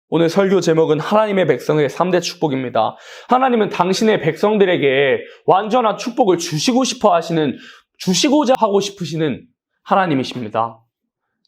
오늘 설교 제목은 하나님의 백성의 3대 축복입니다. 하나님은 당신의 백성들에게 완전한 축복을 주시고자 하고 싶으시는 하나님이십니다.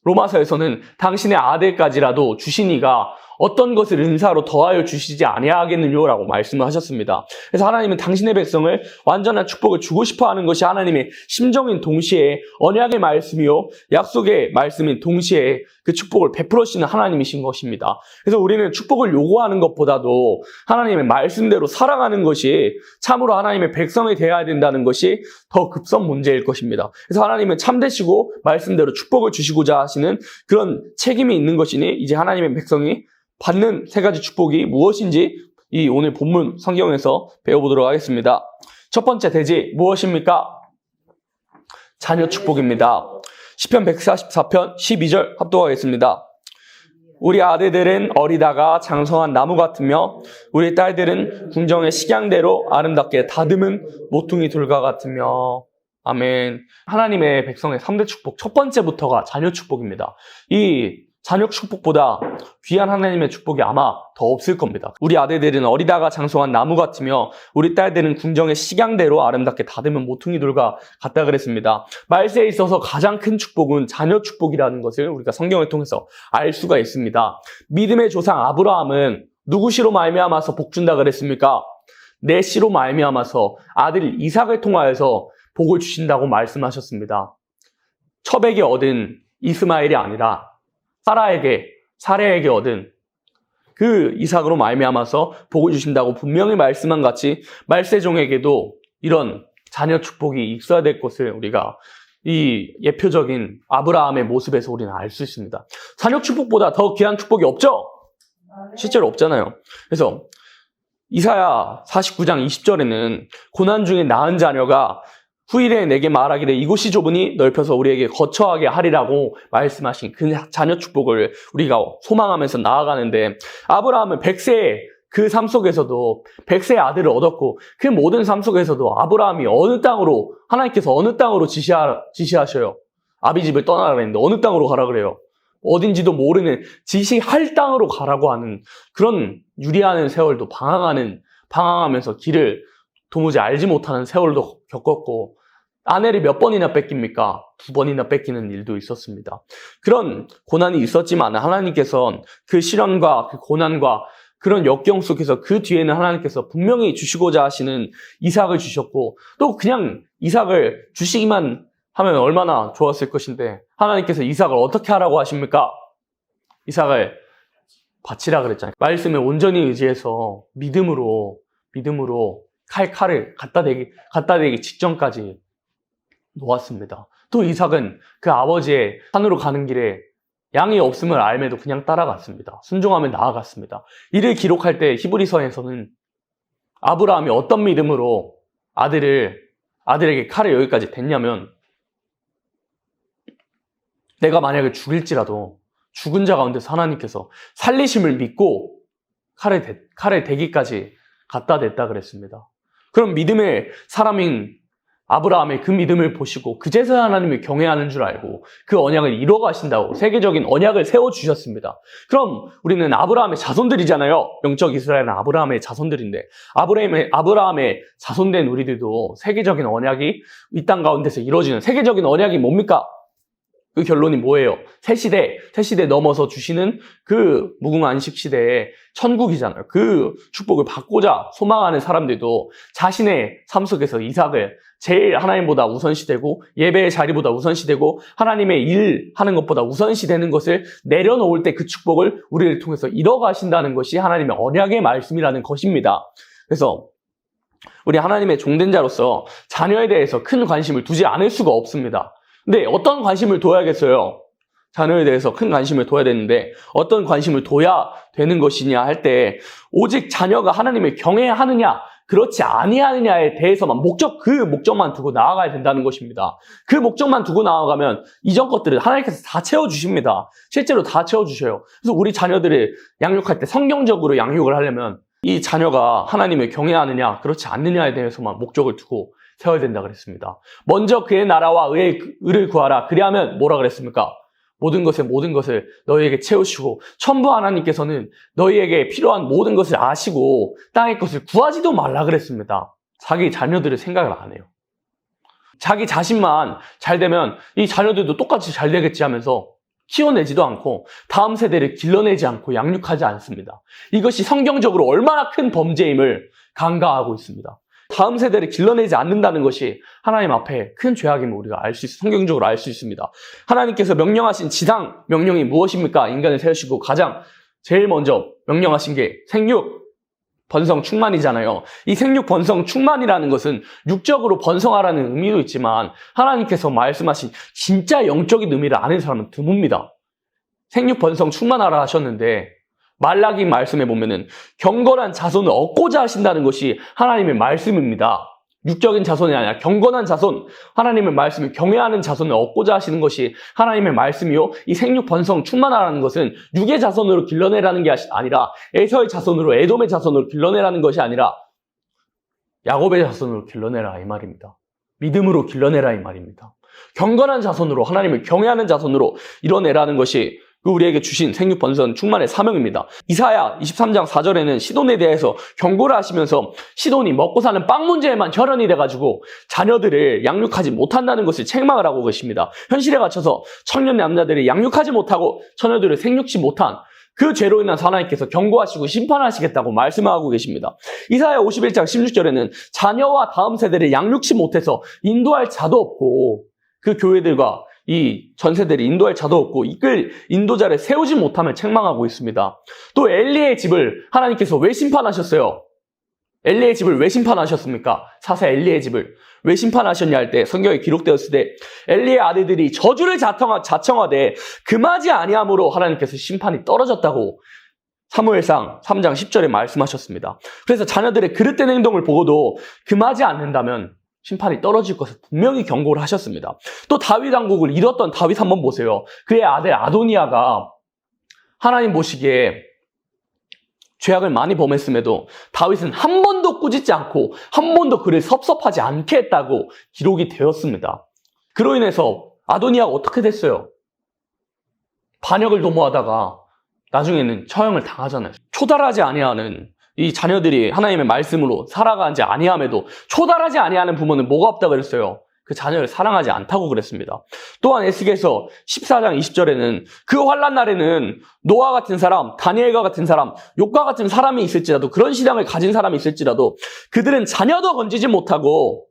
로마서에서는 당신의 아들까지라도 주시니가 어떤 것을 은사로 더하여 주시지 아니하겠느냐라고 말씀을 하셨습니다. 그래서 하나님은 당신의 백성을 완전한 축복을 주고 싶어 하는 것이 하나님의 심정인 동시에 언약의 말씀이요 약속의 말씀인 동시에 그 축복을 베풀어주시는 하나님이신 것입니다. 그래서 우리는 축복을 요구하는 것보다도 하나님의 말씀대로 살아가는 것이 참으로 하나님의 백성이 되어야 된다는 것이 더 급선 문제일 것입니다. 그래서 하나님은 참되시고 말씀대로 축복을 주시고자 하시는 그런 책임이 있는 것이니 이제 하나님의 백성이 받는 세 가지 축복이 무엇인지 이 오늘 본문 성경에서 배워보도록 하겠습니다. 첫 번째 대지 무엇입니까? 자녀 축복입니다. 시편 144편 12절 합독하겠습니다. 우리 아들들은 어리다가 장성한 나무 같으며 우리 딸들은 궁정의 식양대로 아름답게 다듬은 모퉁이 돌과 같으며. 아멘. 하나님의 백성의 3대 축복 첫 번째부터가 자녀 축복입니다. 이 자녀 축복보다 귀한 하나님의 축복이 아마 더 없을 겁니다. 우리 아들들은 어리다가 장성한 나무 같으며 우리 딸들은 궁정의 식양대로 아름답게 다듬은 모퉁이 돌과 같다 그랬습니다. 말세에 있어서 가장 큰 축복은 자녀 축복이라는 것을 우리가 성경을 통해서 알 수가 있습니다. 믿음의 조상 아브라함은 누구 씨로 말미암아서 복 준다 그랬습니까? 내 씨로 말미암아서 아들 이삭을 통하여서 복을 주신다고 말씀하셨습니다. 첩에게 얻은 이스마엘이 아니라 사라에게 얻은 그 이삭으로 말미암아서 복을 주신다고 분명히 말씀한 같이 말세종에게도 이런 자녀 축복이 있어야 될 것을 우리가 이 예표적인 아브라함의 모습에서 우리는 알 수 있습니다. 자녀 축복보다 더 귀한 축복이 없죠? 실제로 없잖아요. 그래서 이사야 49장 20절에는 고난 중에 낳은 자녀가 후일에 내게 말하기를 이곳이 좁으니 넓혀서 우리에게 거처하게 하리라고 말씀하신 그 자녀 축복을 우리가 소망하면서 나아가는데 아브라함은 100세의 그 삶 속에서도 100세의 아들을 얻었고 그 모든 삶 속에서도 아브라함이 하나님께서 어느 땅으로 지시하셔요. 아비집을 떠나라 그랬는데 어느 땅으로 가라 그래요. 어딘지도 모르는 지시할 땅으로 가라고 하는 그런 유리하는 세월도 방황하면서 길을 도무지 알지 못하는 세월도 겪었고 아내를 몇 번이나 뺏깁니까? 2번이나 뺏기는 일도 있었습니다. 그런 고난이 있었지만 하나님께서는 그 시련과 그 고난과 그런 역경 속에서 그 뒤에는 하나님께서 분명히 주시고자 하시는 이삭을 주셨고 또 그냥 이삭을 주시기만 하면 얼마나 좋았을 것인데 하나님께서 이삭을 어떻게 하라고 하십니까? 이삭을 바치라 그랬잖아요. 말씀에 온전히 의지해서 믿음으로 칼을 갖다 대기 직전까지 놓았습니다. 또 이삭은 그 아버지의 산으로 가는 길에 양이 없음을 알매도 그냥 따라갔습니다. 순종하며 나아갔습니다. 이를 기록할 때 히브리서에서는 아브라함이 어떤 믿음으로 아들에게 칼을 여기까지 댔냐면 내가 만약에 죽일지라도 죽은 자 가운데서 하나님께서 살리심을 믿고 칼을 대기까지 갖다 댔다 그랬습니다. 그럼 믿음의 사람인 아브라함의 그 믿음을 보시고 그제서야 하나님을 경외하는 줄 알고 그 언약을 이뤄가신다고 세계적인 언약을 세워주셨습니다. 그럼 우리는 아브라함의 자손들이잖아요. 영적 이스라엘은 아브라함의 자손들인데 아브라함의 자손된 우리들도 세계적인 언약이 이 땅 가운데서 이루어지는 세계적인 언약이 뭡니까? 그 결론이 뭐예요? 새 시대 넘어서 주시는 그 무궁한식 시대의 천국이잖아요. 그 축복을 받고자 소망하는 사람들도 자신의 삶 속에서 이삭을 제일 하나님보다 우선시되고 예배의 자리보다 우선시되고 하나님의 일 하는 것보다 우선시되는 것을 내려놓을 때 그 축복을 우리를 통해서 이뤄가신다는 것이 하나님의 언약의 말씀이라는 것입니다. 그래서 우리 하나님의 종된 자로서 자녀에 대해서 큰 관심을 두지 않을 수가 없습니다. 근데 어떤 관심을 둬야겠어요? 자녀에 대해서 큰 관심을 둬야 되는데 어떤 관심을 둬야 되는 것이냐 할 때 오직 자녀가 하나님을 경외하느냐 그렇지 아니하느냐에 대해서만 그 목적만 두고 나아가야 된다는 것입니다. 그 목적만 두고 나아가면 이전 것들을 하나님께서 다 채워주십니다. 실제로 다 채워주셔요. 그래서 우리 자녀들을 양육할 때 성경적으로 양육을 하려면 이 자녀가 하나님을 경외하느냐 그렇지 않느냐에 대해서만 목적을 두고 세워야 된다 그랬습니다. 먼저 그의 나라와 의를 구하라. 그리하면 뭐라 그랬습니까? 모든 것을 너희에게 채우시고 천부 하나님께서는 너희에게 필요한 모든 것을 아시고 땅의 것을 구하지도 말라 그랬습니다. 자기 자녀들을 생각을 안 해요. 자기 자신만 잘 되면 이 자녀들도 똑같이 잘 되겠지 하면서 키워내지도 않고 다음 세대를 길러내지 않고 양육하지 않습니다. 이것이 성경적으로 얼마나 큰 범죄임을 간과하고 있습니다. 다음 세대를 길러내지 않는다는 것이 하나님 앞에 큰 죄악임을 우리가 성경적으로 알 수 있습니다. 하나님께서 명령하신 지상 명령이 무엇입니까? 인간을 세우시고 가장 제일 먼저 명령하신 게 생육, 번성, 충만이잖아요. 이 생육, 번성, 충만이라는 것은 육적으로 번성하라는 의미도 있지만 하나님께서 말씀하신 진짜 영적인 의미를 아는 사람은 드뭅니다. 생육, 번성, 충만하라 하셨는데 말라기 말씀에 보면은 경건한 자손을 얻고자 하신다는 것이 하나님의 말씀입니다. 육적인 자손이 아니라 경건한 자손, 하나님의 말씀을 경외하는 자손을 얻고자 하시는 것이 하나님의 말씀이요. 이 생육, 번성, 충만하라는 것은 육의 자손으로 길러내라는 게 아니라 에서의 자손으로, 에돔의 자손으로 길러내라는 것이 아니라 야곱의 자손으로 길러내라 이 말입니다. 믿음으로 길러내라 이 말입니다. 경건한 자손으로, 하나님을 경외하는 자손으로 이뤄내라는 것이 우리에게 주신 생육, 번성, 충만의 사명입니다. 이사야 23장 4절에는 시돈에 대해서 경고를 하시면서 시돈이 먹고 사는 빵 문제에만 혈연이 돼가지고 자녀들을 양육하지 못한다는 것을 책망을 하고 계십니다. 현실에 갇혀서 청년 남자들이 양육하지 못하고 처녀들을 생육지 못한 그 죄로 인한 하나님께서 경고하시고 심판하시겠다고 말씀하고 계십니다. 이사야 51장 16절에는 자녀와 다음 세대를 양육치 못해서 인도할 자도 없고 그 교회들과 이 전세대를 인도할 자도 없고 이끌 인도자를 세우지 못함을 책망하고 있습니다. 또 엘리의 집을 하나님께서 왜 심판하셨어요? 엘리의 집을 왜 심판하셨습니까? 사사 엘리의 집을 왜 심판하셨냐 할 때 성경에 기록되었을 때 엘리의 아들들이 저주를 자청하되 금하지 아니함으로 하나님께서 심판이 떨어졌다고 사무엘상 3장 10절에 말씀하셨습니다. 그래서 자녀들의 그릇된 행동을 보고도 금하지 않는다면 심판이 떨어질 것을 분명히 경고를 하셨습니다. 또 다윗 왕국을 잃었던 다윗 한번 보세요. 그의 아들 아도니아가 하나님 보시기에 죄악을 많이 범했음에도 다윗은 한 번도 꾸짖지 않고 한 번도 그를 섭섭하지 않게 했다고 기록이 되었습니다. 그로 인해서 아도니아가 어떻게 됐어요? 반역을 도모하다가 나중에는 처형을 당하잖아요. 초달하지 아니하는 이 자녀들이 하나님의 말씀으로 살아가지 아니함에도 초달하지 아니하는 부모는 뭐가 없다고 그랬어요? 그 자녀를 사랑하지 않다고 그랬습니다. 또한 에스겔서 14장 20절에는 그 환난 날에는 노아 같은 사람, 다니엘과 같은 사람, 욥과 같은 사람이 있을지라도 그런 신앙을 가진 사람이 있을지라도 그들은 자녀도 건지지 못하고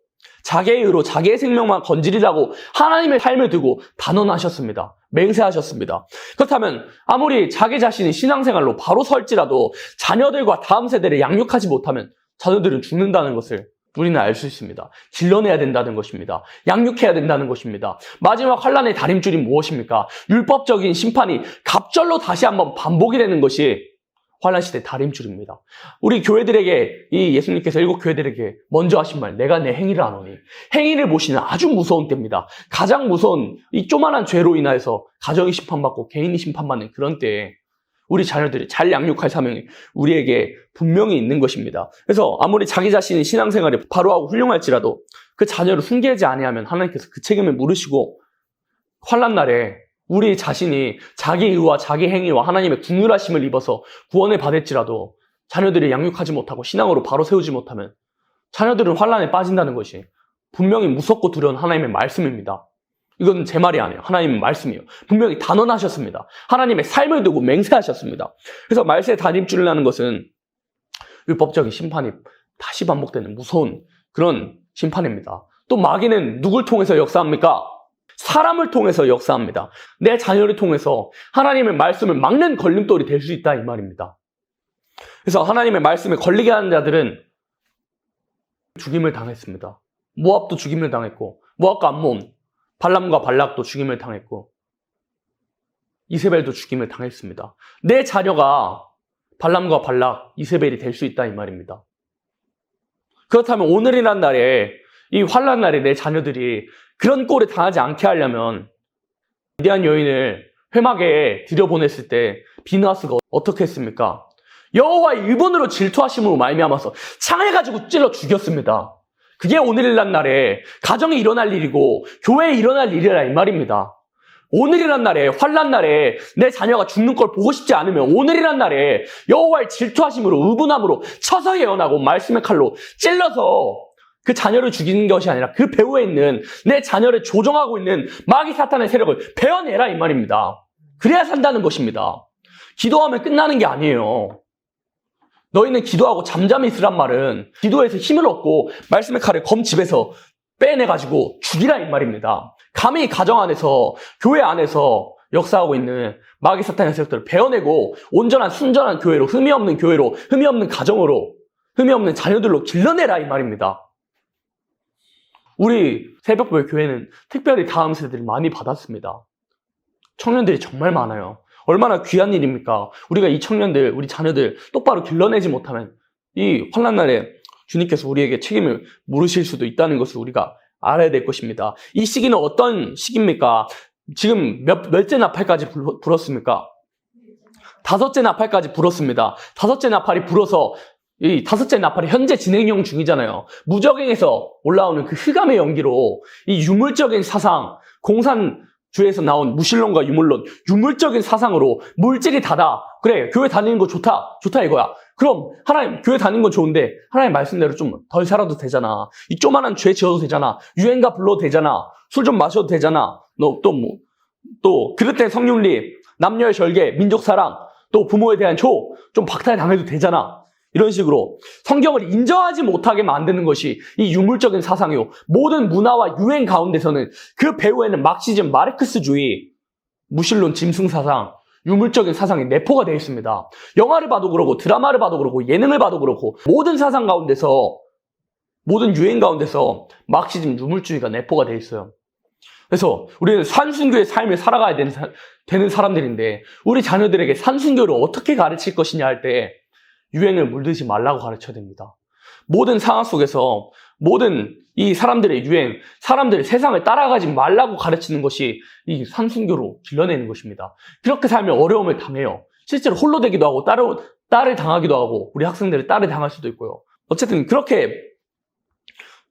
자기의 의로 자기의 생명만 건지리라고 하나님의 삶을 두고 단언하셨습니다. 맹세하셨습니다. 그렇다면 아무리 자기 자신이 신앙생활로 바로 설지라도 자녀들과 다음 세대를 양육하지 못하면 자녀들은 죽는다는 것을 우리는 알 수 있습니다. 길러내야 된다는 것입니다. 양육해야 된다는 것입니다. 마지막 환난의 다림줄이 무엇입니까? 율법적인 심판이 갑절로 다시 한번 반복이 되는 것이 환난시대 다림줄입니다. 우리 교회들에게 이 예수님께서 7 교회들에게 먼저 하신 말, 내가 내 행위를 아노니, 행위를 보시는 아주 무서운 때입니다. 가장 무서운 이 조만한 죄로 인하여서 가정이 심판받고 개인이 심판받는 그런 때에 우리 자녀들이 잘 양육할 사명이 우리에게 분명히 있는 것입니다. 그래서 아무리 자기 자신이 신앙생활에 바로하고 훌륭할지라도 그 자녀를 훈계하지 아니하면 하나님께서 그 책임을 물으시고 환난 날에 우리 자신이 자기 의와 자기 행위와 하나님의 긍휼하심을 입어서 구원을 받을지라도 자녀들이 양육하지 못하고 신앙으로 바로 세우지 못하면 자녀들은 환난에 빠진다는 것이 분명히 무섭고 두려운 하나님의 말씀입니다. 이건 제 말이 아니에요. 하나님의 말씀이에요. 분명히 단언하셨습니다. 하나님의 삶을 두고 맹세하셨습니다. 그래서 말세의 다림줄이라는 것은 율법적인 심판이 다시 반복되는 무서운 그런 심판입니다. 또 마귀는 누굴 통해서 역사합니까? 사람을 통해서 역사합니다. 내 자녀를 통해서 하나님의 말씀을 막는 걸림돌이 될 수 있다 이 말입니다. 그래서 하나님의 말씀에 걸리게 하는 자들은 죽임을 당했습니다. 모압도 죽임을 당했고 모압과 암몬, 발람과 발락도 죽임을 당했고 이세벨도 죽임을 당했습니다. 내 자녀가 발람과 발락, 이세벨이 될 수 있다 이 말입니다. 그렇다면 오늘이란 날에 이 환난 날에 내 자녀들이 그런 꼴에 당하지 않게 하려면 위대한 여인을 회막에 들여보냈을 때 비느하스가 어떻게 했습니까? 여호와의 일본으로 질투하심으로 말미암아서 창을 가지고 찔러 죽였습니다. 그게 오늘날 날에 가정에 일어날 일이고 교회에 일어날 일이라 이 말입니다. 오늘이란 날에, 환난 날에 내 자녀가 죽는 걸 보고 싶지 않으면 오늘이란 날에 여호와의 질투하심으로 의분함으로 쳐서 예언하고 말씀의 칼로 찔러서 그 자녀를 죽이는 것이 아니라 그 배후에 있는 내 자녀를 조종하고 있는 마귀 사탄의 세력을 베어내라 이 말입니다. 그래야 산다는 것입니다. 기도하면 끝나는 게 아니에요. 너희는 기도하고 잠잠히 있으란 말은 기도에서 힘을 얻고 말씀의 칼을 검집에서 빼내가지고 죽이라 이 말입니다. 감히 가정 안에서, 교회 안에서 역사하고 있는 마귀 사탄의 세력들을 베어내고 온전한 순전한 교회로, 흠이 없는 교회로, 흠이 없는 가정으로, 흠이 없는 자녀들로 길러내라 이 말입니다. 우리 새벽별 교회는 특별히 다음 세대를 많이 받았습니다. 청년들이 정말 많아요. 얼마나 귀한 일입니까? 우리가 이 청년들, 우리 자녀들 똑바로 길러내지 못하면 이 환난 날에 주님께서 우리에게 책임을 물으실 수도 있다는 것을 우리가 알아야 될 것입니다. 이 시기는 어떤 시기입니까? 지금 몇째 나팔까지 불었습니까? 5째 나팔까지 불었습니다. 5째 나팔이 불어서 이 5째 나팔이 현재 진행형 중이잖아요. 무적행에서 올라오는 그 흑암의 연기로 이 유물적인 사상, 공산주의에서 나온 무신론과 유물론, 유물적인 사상으로 물질이 다다. 그래, 교회 다니는 거 좋다. 좋다 이거야. 그럼 하나님 교회 다니는 건 좋은데 하나님 말씀대로 좀 덜 살아도 되잖아. 이 조만한 죄 지어도 되잖아. 유행가 불러도 되잖아. 술 좀 마셔도 되잖아. 너 또 그릇된 성윤리, 남녀의 절개, 민족 사랑, 또 부모에 대한 좀 박탈 당해도 되잖아. 이런 식으로 성경을 인정하지 못하게 만드는 것이 이 유물적인 사상이요. 모든 문화와 유행 가운데서는 그 배후에는 막시즘, 마르크스주의, 무신론, 짐승사상, 유물적인 사상이 내포가 되어 있습니다. 영화를 봐도 그러고 드라마를 봐도 그러고 예능을 봐도 그렇고 모든 사상 가운데서, 모든 유행 가운데서 막시즘, 유물주의가 내포가 되어 있어요. 그래서 우리는 산순교의 삶을 살아가야 되는 사람들인데 우리 자녀들에게 산순교를 어떻게 가르칠 것이냐 할 때 유행을 물들지 말라고 가르쳐야 됩니다. 모든 상황 속에서 모든 이 사람들의 유행, 사람들의 세상을 따라가지 말라고 가르치는 것이 이 산순교로 길러내는 것입니다. 그렇게 살면 어려움을 당해요. 실제로 홀로 되기도 하고 딸을 당하기도 하고 우리 학생들을 딸을 당할 수도 있고요. 어쨌든 그렇게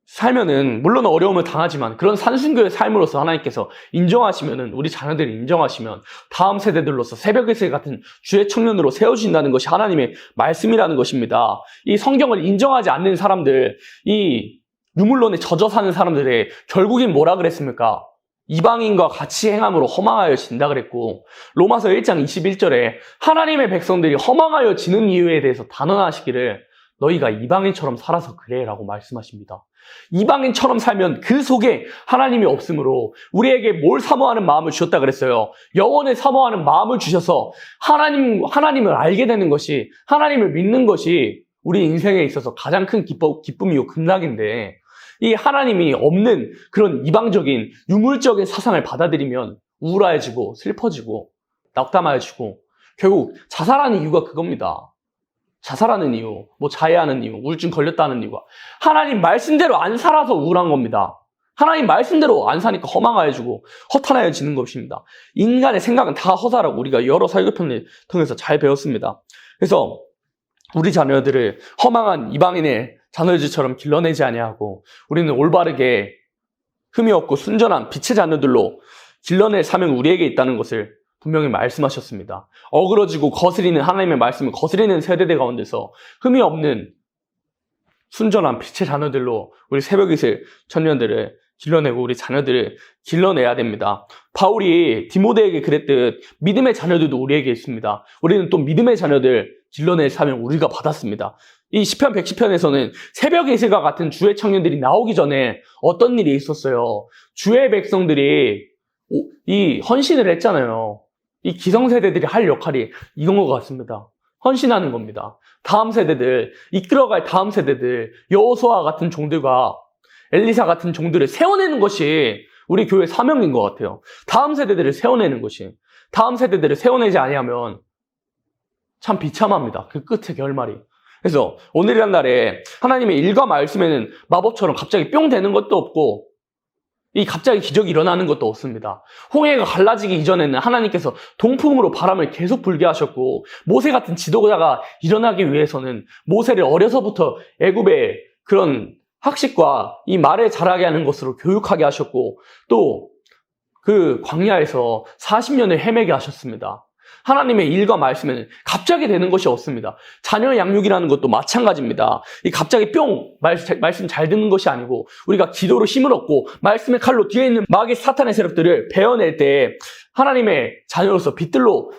살면은 물론 어려움을 당하지만 그런 산순교의 삶으로서 하나님께서 인정하시면은 우리 자녀들이 인정하시면 다음 세대들로서 새벽의 같은 주의 청년으로 세워주신다는 것이 하나님의 말씀이라는 것입니다. 이 성경을 인정하지 않는 사람들, 이 유물론에 젖어 사는 사람들의 결국엔 뭐라 그랬습니까? 이방인과 같이 행함으로 허망하여 진다 그랬고 로마서 1장 21절에 하나님의 백성들이 허망하여 지는 이유에 대해서 단언하시기를 너희가 이방인처럼 살아서 그래 라고 말씀하십니다. 이방인처럼 살면 그 속에 하나님이 없으므로 우리에게 뭘 사모하는 마음을 주셨다 그랬어요. 영원을 사모하는 마음을 주셔서 하나님을 알게 되는 것이, 하나님을 믿는 것이 우리 인생에 있어서 가장 큰 기쁨이고 극락인데 이 하나님이 없는 그런 이방적인 유물적인 사상을 받아들이면 우울해지고 슬퍼지고 낙담해지고 결국 자살하는 이유가 그겁니다. 자살하는 이유, 자해하는 이유, 우울증 걸렸다는 이유가 하나님 말씀대로 안 살아서 우울한 겁니다. 하나님 말씀대로 안 사니까 허망해지고 허탄해지는 것입니다. 인간의 생각은 다 허사라고 우리가 여러 설교편을 통해서 잘 배웠습니다. 그래서 우리 자녀들을 허망한 이방인의 자녀들처럼 길러내지 아니하고 우리는 올바르게 흠이 없고 순전한 빛의 자녀들로 길러낼 사명이 우리에게 있다는 것을 분명히 말씀하셨습니다. 어그러지고 거스리는 하나님의 말씀을 거스리는 세대들 가운데서 흠이 없는 순전한 빛의 자녀들로 우리 새벽이슬 청년들을 길러내고 우리 자녀들을 길러내야 됩니다. 바울이 디모데에게 그랬듯 믿음의 자녀들도 우리에게 있습니다. 우리는 또 믿음의 자녀들 길러낼 사명 우리가 받았습니다. 이 시편 110편에서는 새벽의 이슬과 같은 주의 청년들이 나오기 전에 어떤 일이 있었어요? 주의 백성들이 이 헌신을 했잖아요. 이 기성세대들이 할 역할이 이건 것 같습니다. 헌신하는 겁니다. 다음 세대들, 이끌어갈 다음 세대들, 여호수아 같은 종들과 엘리사 같은 종들을 세워내는 것이 우리 교회 사명인 것 같아요. 다음 세대들을 세워내는 것이. 다음 세대들을 세워내지 아니하면 참 비참합니다. 그 끝의 결말이. 그래서 오늘이란 날에 하나님의 일과 말씀에는 마법처럼 갑자기 뿅 되는 것도 없고 이 갑자기 기적이 일어나는 것도 없습니다. 홍해가 갈라지기 이전에는 하나님께서 동풍으로 바람을 계속 불게 하셨고 모세 같은 지도자가 일어나기 위해서는 모세를 어려서부터 애굽의 그런 학식과 이 말을 잘하게 하는 것으로 교육하게 하셨고 또 그 광야에서 40년을 헤매게 하셨습니다. 하나님의 일과 말씀에는 갑자기 되는 것이 없습니다. 자녀 양육이라는 것도 마찬가지입니다. 이 갑자기 뿅 말씀 잘 듣는 것이 아니고 우리가 기도로 힘을 얻고 말씀의 칼로 뒤에 있는 마귀 사탄의 세력들을 베어낼 때 하나님의 자녀로서 빛들로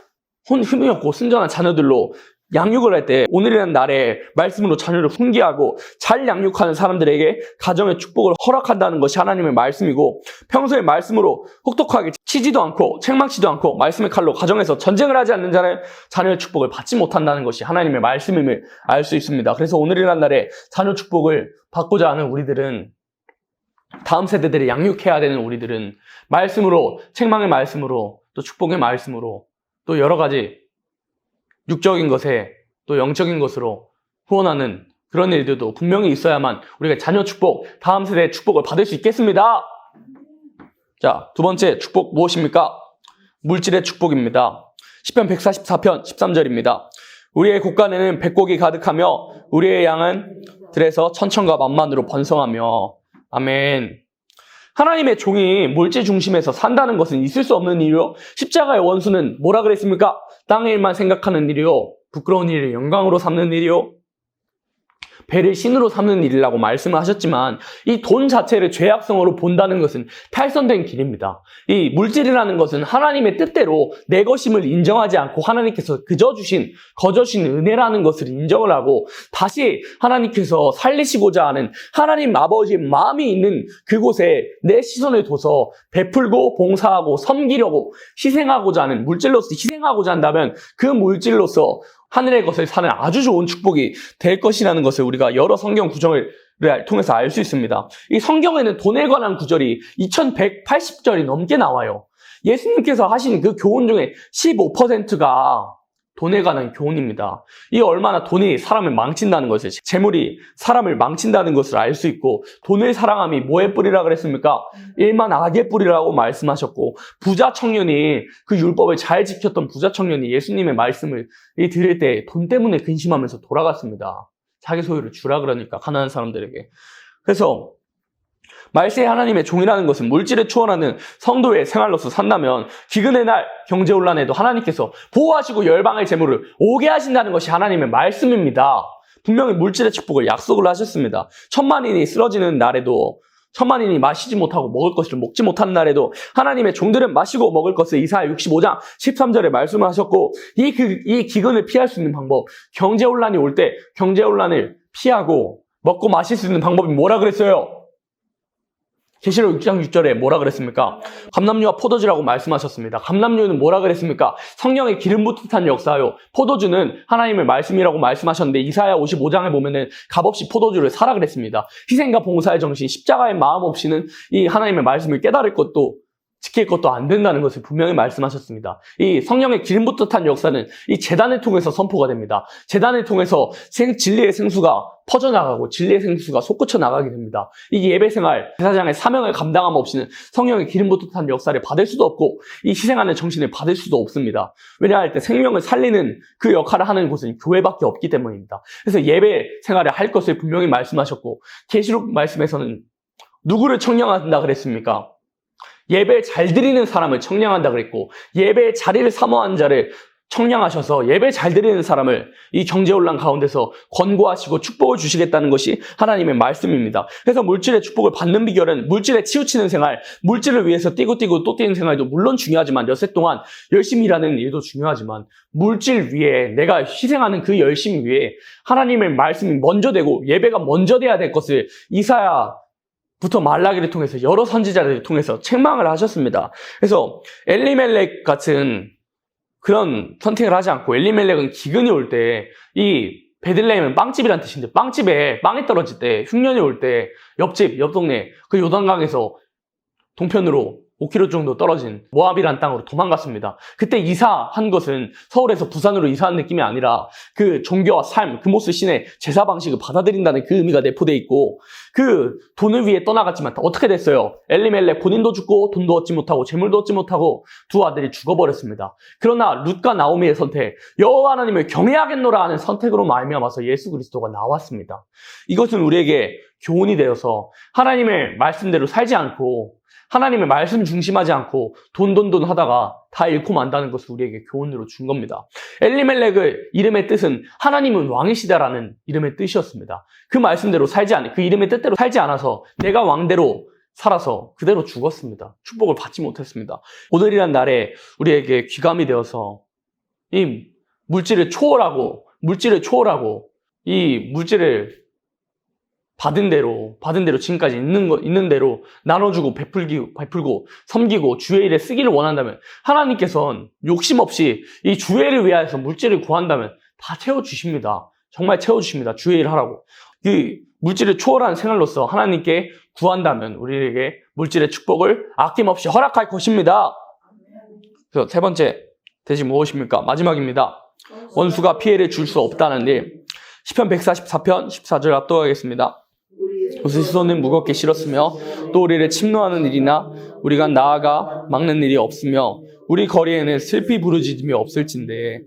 힘이 없고 순전한 자녀들로 양육을 할 때 오늘이라는 날에 말씀으로 자녀를 훈계하고 잘 양육하는 사람들에게 가정의 축복을 허락한다는 것이 하나님의 말씀이고, 평소에 말씀으로 혹독하게 치지도 않고 책망치도 않고 말씀의 칼로 가정에서 전쟁을 하지 않는 자는 자녀의 축복을 받지 못한다는 것이 하나님의 말씀임을 알 수 있습니다. 그래서 오늘이라는 날에 자녀 축복을 받고자 하는 우리들은, 다음 세대들을 양육해야 되는 우리들은 말씀으로, 책망의 말씀으로, 또 축복의 말씀으로, 또 여러 가지 육적인 것에 또 영적인 것으로 후원하는 그런 일들도 분명히 있어야만 우리가 자녀 축복, 다음 세대의 축복을 받을 수 있겠습니다. 자, 두 번째 축복 무엇입니까? 물질의 축복입니다. 시편 144편 13절입니다. 우리의 곳간에는 백곡이 가득하며 우리의 양은 들에서 천천과 만만으로 번성하며. 아멘. 하나님의 종이 물질 중심에서 산다는 것은 있을 수 없는 일이요. 십자가의 원수는 뭐라 그랬습니까? 땅의 일만 생각하는 일이요. 부끄러운 일을 영광으로 삼는 일이요. 배를 신으로 삼는 일이라고 말씀을 하셨지만, 이 돈 자체를 죄악성으로 본다는 것은 탈선된 길입니다. 이 물질이라는 것은 하나님의 뜻대로 내 것임을 인정하지 않고 하나님께서 그저 주신, 거저 주신 은혜라는 것을 인정을 하고 다시 하나님께서 살리시고자 하는 하나님 아버지의 마음이 있는 그곳에 내 시선을 둬서 베풀고 봉사하고 섬기려고 희생하고자 하는, 물질로서 희생하고자 한다면 그 물질로서 하늘의 것을 사는 아주 좋은 축복이 될 것이라는 것을 우리가 여러 성경 구절을 통해서 알 수 있습니다. 이 성경에는 돈에 관한 구절이 2180절이 넘게 나와요. 예수님께서 하신 그 교훈 중에 15%가 돈에 관한 교훈입니다. 이 얼마나 돈이 사람을 망친다는 것을, 재물이 사람을 망친다는 것을 알 수 있고, 돈을 사랑함이 뭐의 뿌리라 그랬습니까? 일만 악의 뿌리라고 말씀하셨고, 부자 청년이, 그 율법을 잘 지켰던 부자 청년이 예수님의 말씀을 들을 때 돈 때문에 근심하면서 돌아갔습니다. 자기 소유를 주라 그러니까, 가난한 사람들에게. 그래서 말세 하나님의 종이라는 것은 물질에 추원하는 성도의 생활로서 산다면 기근의 날, 경제혼란에도 하나님께서 보호하시고 열방의 재물을 오게 하신다는 것이 하나님의 말씀입니다. 분명히 물질의 축복을 약속을 하셨습니다. 천만인이 쓰러지는 날에도, 천만인이 마시지 못하고 먹을 것을 먹지 못하는 날에도 하나님의 종들은 마시고 먹을 것을 이사야 65장 13절에 말씀을 하셨고, 이 기근을 피할 수 있는 방법, 경제혼란이 올 때 경제혼란을 피하고 먹고 마실 수 있는 방법이 뭐라 그랬어요? 계시록 6장 6절에 뭐라 그랬습니까? 감람류와 포도주라고 말씀하셨습니다. 감람류는 뭐라 그랬습니까? 성령의 기름 부듯한 역사요. 포도주는 하나님의 말씀이라고 말씀하셨는데, 이사야 55장에 보면은 값없이 포도주를 사라 그랬습니다. 희생과 봉사의 정신, 십자가의 마음 없이는 이 하나님의 말씀을 깨달을 것도 지킬 것도 안 된다는 것을 분명히 말씀하셨습니다. 이 성령의 기름 부듯한 역사는 이 제단을 통해서 선포가 됩니다. 제단을 통해서 진리의 생수가 퍼져나가고 진리의 생수가 솟구쳐 나가게 됩니다. 이 예배생활, 제사장의 사명을 감당함 없이는 성령의 기름 부듯한 역사를 받을 수도 없고 이 희생하는 정신을 받을 수도 없습니다. 왜냐할 때 생명을 살리는 그 역할을 하는 곳은 교회밖에 없기 때문입니다. 그래서 예배생활을 할 것을 분명히 말씀하셨고, 계시록 말씀에서는 누구를 청량한다 그랬습니까? 예배 잘 드리는 사람을 청량한다 그랬고, 예배의 자리를 사모하는 자를 청량하셔서 예배 잘 드리는 사람을 이 경제혼란 가운데서 권고하시고 축복을 주시겠다는 것이 하나님의 말씀입니다. 그래서 물질의 축복을 받는 비결은 물질에 치우치는 생활, 물질을 위해서 뛰고 또 뛰는 생활도 물론 중요하지만, 엿새 동안 열심히 일하는 일도 중요하지만, 물질 위에 내가 희생하는 그 열심 위에 하나님의 말씀이 먼저 되고 예배가 먼저 돼야 될 것을 이사야부터 말라기를 통해서 여러 선지자들을 통해서 책망을 하셨습니다. 그래서 엘리멜렉 같은 그런 선택을 하지 않고, 엘리멜렉은 기근이 올 때, 이 베들레헴은 빵집이란 뜻인데, 빵집에 빵이 떨어질 때, 흉년이 올 때 옆집, 옆 동네 그 요단강에서 동편으로 5km 정도 떨어진 모압이란 땅으로 도망갔습니다. 그때 이사한 것은 서울에서 부산으로 이사한 느낌이 아니라 그 종교와 삶, 그 모습 신의 제사 방식을 받아들인다는 그 의미가 내포되어 있고, 그 돈을 위해 떠나갔지만 어떻게 됐어요? 엘리멜렉 본인도 죽고 돈도 얻지 못하고 재물도 얻지 못하고 두 아들이 죽어버렸습니다. 그러나 룻과 나오미의 선택, 여호와 하나님을 경외하겠노라 하는 선택으로 말미암아서 예수 그리스도가 나왔습니다. 이것은 우리에게 교훈이 되어서 하나님의 말씀대로 살지 않고 하나님의 말씀 중심하지 않고 돈 하다가 다 잃고 만다는 것을 우리에게 교훈으로 준 겁니다. 엘리멜렉의 이름의 뜻은 하나님은 왕이시다라는 이름의 뜻이었습니다. 그 말씀대로 그 이름의 뜻대로 살지 않아서 내가 왕대로 살아서 그대로 죽었습니다. 축복을 받지 못했습니다. 오늘이란 날에 우리에게 귀감이 되어서 이 물질을 초월하고 이 물질을 받은 대로 지금까지 있는 대로 나눠주고 베풀고 섬기고 주의 일에 쓰기를 원한다면 하나님께서는 욕심 없이 이 주의 일을 위하여서 물질을 구한다면 다 채워주십니다. 정말 채워주십니다. 주의 일을 하라고. 그 물질을 초월한 생활로서 하나님께 구한다면 우리에게 물질의 축복을 아낌없이 허락할 것입니다. 그래서 세 번째 대지 무엇입니까? 마지막입니다. 원수가 피해를 줄 수 없다는 일. 시편 144편 14절 압도하겠습니다. 우리 손은 무겁게 실었으며 또 우리를 침노하는 일이나 우리가 나아가 막는 일이 없으며 우리 거리에는 슬피 부르짖음이 없을진데.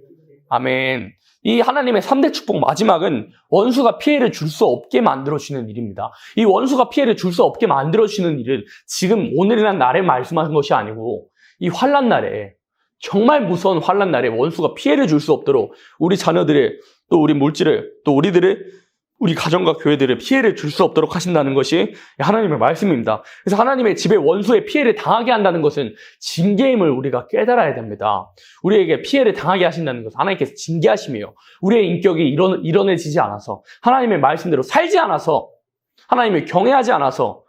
아멘. 이 하나님의 3대 축복 마지막은 원수가 피해를 줄 수 없게 만들어주시는 일입니다. 이 원수가 피해를 줄 수 없게 만들어주시는 일은 지금 오늘이란 날에 말씀하신 것이 아니고 이 환난 날에, 정말 무서운 환난 날에 원수가 피해를 줄 수 없도록 우리 자녀들의 또 우리 물질을 또 우리 가정과 교회들의 피해를 줄 수 없도록 하신다는 것이 하나님의 말씀입니다. 그래서 하나님의 집에 원수의 피해를 당하게 한다는 것은 징계임을 우리가 깨달아야 됩니다. 우리에게 피해를 당하게 하신다는 것은 하나님께서 징계하심이에요. 우리의 인격이 이뤄내지지 않아서, 하나님의 말씀대로 살지 않아서, 하나님을 경외하지 않아서,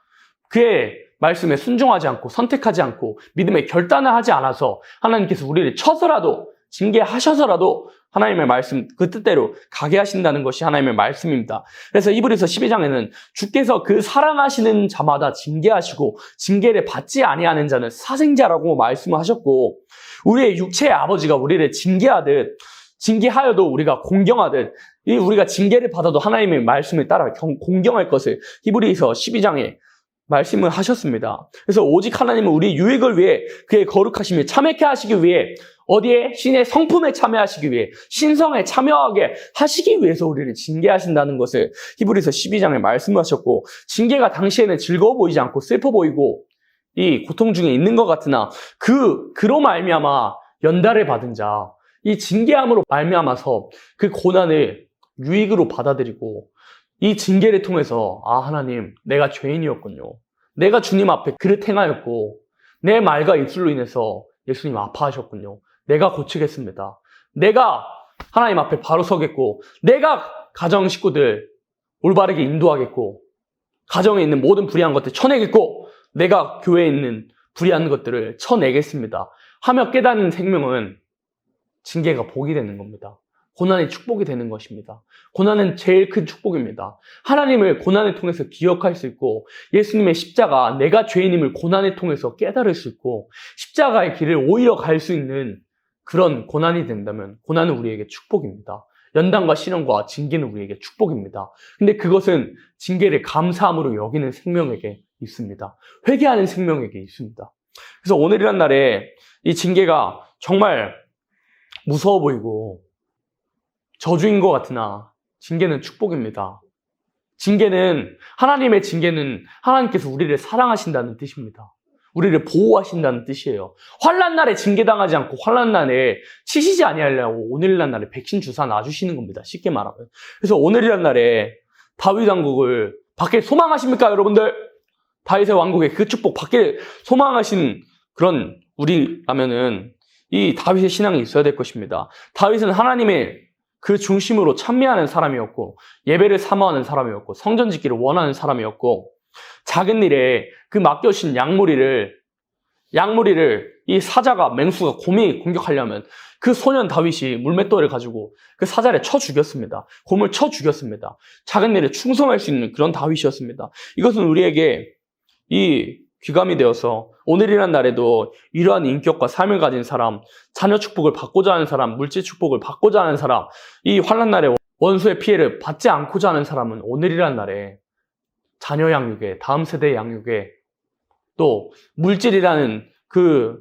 그의 말씀에 순종하지 않고 선택하지 않고 믿음의 결단을 하지 않아서 하나님께서 우리를 쳐서라도, 징계하셔서라도 하나님의 말씀 그 뜻대로 가게 하신다는 것이 하나님의 말씀입니다. 그래서 히브리서 12장에는 주께서 그 사랑하시는 자마다 징계하시고 징계를 받지 아니하는 자는 사생자라고 말씀하셨고, 우리의 육체의 아버지가 우리를 징계하여도 우리가 공경하듯 우리가 징계를 받아도 하나님의 말씀을 따라 공경할 것을 히브리서 12장에 말씀을 하셨습니다. 그래서 오직 하나님은 우리 유익을 위해 그의 거룩하심을 참여케 하시기 위해, 어디에? 신의 성품에 참여하시기 위해, 신성에 참여하게 하시기 위해서 우리를 징계하신다는 것을 히브리서 12장에 말씀하셨고, 징계가 당시에는 즐거워 보이지 않고 슬퍼 보이고 이 고통 중에 있는 것 같으나 그로 말미암아 연달을 받은 자, 이 징계함으로 말미암아서 그 고난을 유익으로 받아들이고 이 징계를 통해서 하나님, 내가 죄인이었군요. 내가 주님 앞에 그릇 행하였고 내 말과 입술로 인해서 예수님 아파하셨군요. 내가 고치겠습니다. 내가 하나님 앞에 바로 서겠고 내가 가정 식구들 올바르게 인도하겠고 가정에 있는 모든 불의한 것들 쳐내겠고 내가 교회에 있는 불의한 것들을 쳐내겠습니다 하며 깨닫는 생명은 징계가 복이 되는 겁니다. 고난이 축복이 되는 것입니다. 고난은 제일 큰 축복입니다. 하나님을 고난을 통해서 기억할 수 있고 예수님의 십자가, 내가 죄인임을 고난을 통해서 깨달을 수 있고 십자가의 길을 오히려 갈 수 있는 그런 고난이 된다면 고난은 우리에게 축복입니다. 연단과 시련과 징계는 우리에게 축복입니다. 근데 그것은 징계를 감사함으로 여기는 생명에게 있습니다. 회개하는 생명에게 있습니다. 그래서 오늘이란 날에 이 징계가 정말 무서워 보이고 저주인 것 같으나 징계는 축복입니다. 하나님의 징계는 하나님께서 우리를 사랑하신다는 뜻입니다. 우리를 보호하신다는 뜻이에요. 환난 날에 징계당하지 않고 환난 날에 치시지 아니하려고 오늘이란 날에 백신 주사 놔주시는 겁니다. 쉽게 말하면. 그래서 오늘이란 날에 다윗 왕국을 받길 소망하십니까, 여러분들? 다윗의 왕국의 그 축복 받길 소망하신 그런 우리라면은 이 다윗의 신앙이 있어야 될 것입니다. 다윗은 하나님의 그 중심으로 찬미하는 사람이었고 예배를 사모하는 사람이었고 성전 짓기를 원하는 사람이었고 작은 일에 그 맡겨주신 양무리를 이 사자가 맹수가 곰이 공격하려면 그 소년 다윗이 물맷돌을 가지고 그 사자를 쳐 죽였습니다. 곰을 쳐 죽였습니다. 작은 일에 충성할 수 있는 그런 다윗이었습니다. 이것은 우리에게 이 귀감이 되어서 오늘이란 날에도 이러한 인격과 삶을 가진 사람, 자녀 축복을 받고자 하는 사람, 물질 축복을 받고자 하는 사람, 이 환난 날에 원수의 피해를 받지 않고자 하는 사람은 오늘이란 날에 자녀 양육에, 다음 세대 양육에, 또 물질이라는 그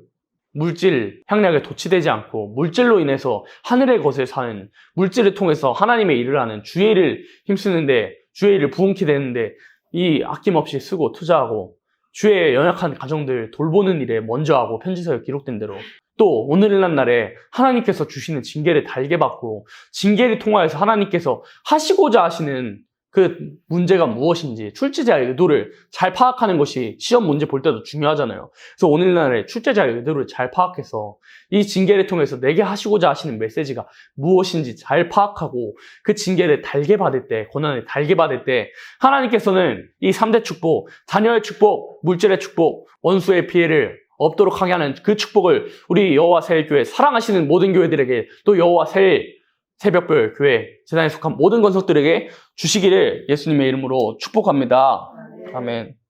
물질 향락에 도취되지 않고 물질로 인해서 하늘의 것을 사는, 물질을 통해서 하나님의 일을 하는, 주의 일을 힘쓰는데, 주의 일을 부흥케 되는데 이 아낌없이 쓰고 투자하고 주의 연약한 가정들 돌보는 일에 먼저 하고, 편지서에 기록된 대로 또 오늘날 날에 하나님께서 주시는 징계를 달게 받고, 징계를 통하여서 하나님께서 하시고자 하시는 그 문제가 무엇인지 출제자의 의도를 잘 파악하는 것이 시험 문제 볼 때도 중요하잖아요. 그래서 오늘날에 출제자의 의도를 잘 파악해서 이 징계를 통해서 내게 하시고자 하시는 메시지가 무엇인지 잘 파악하고 그 징계를 달게 받을 때, 고난을 달게 받을 때 하나님께서는 이 3대 축복, 자녀의 축복, 물질의 축복, 원수의 피해를 없도록 하게 하는 그 축복을 우리 여호와 새일교회 사랑하시는 모든 교회들에게, 또 여호와 새벽별 교회 재단에 속한 모든 건석들에게 주시기를 예수님의 이름으로 축복합니다. 아멘.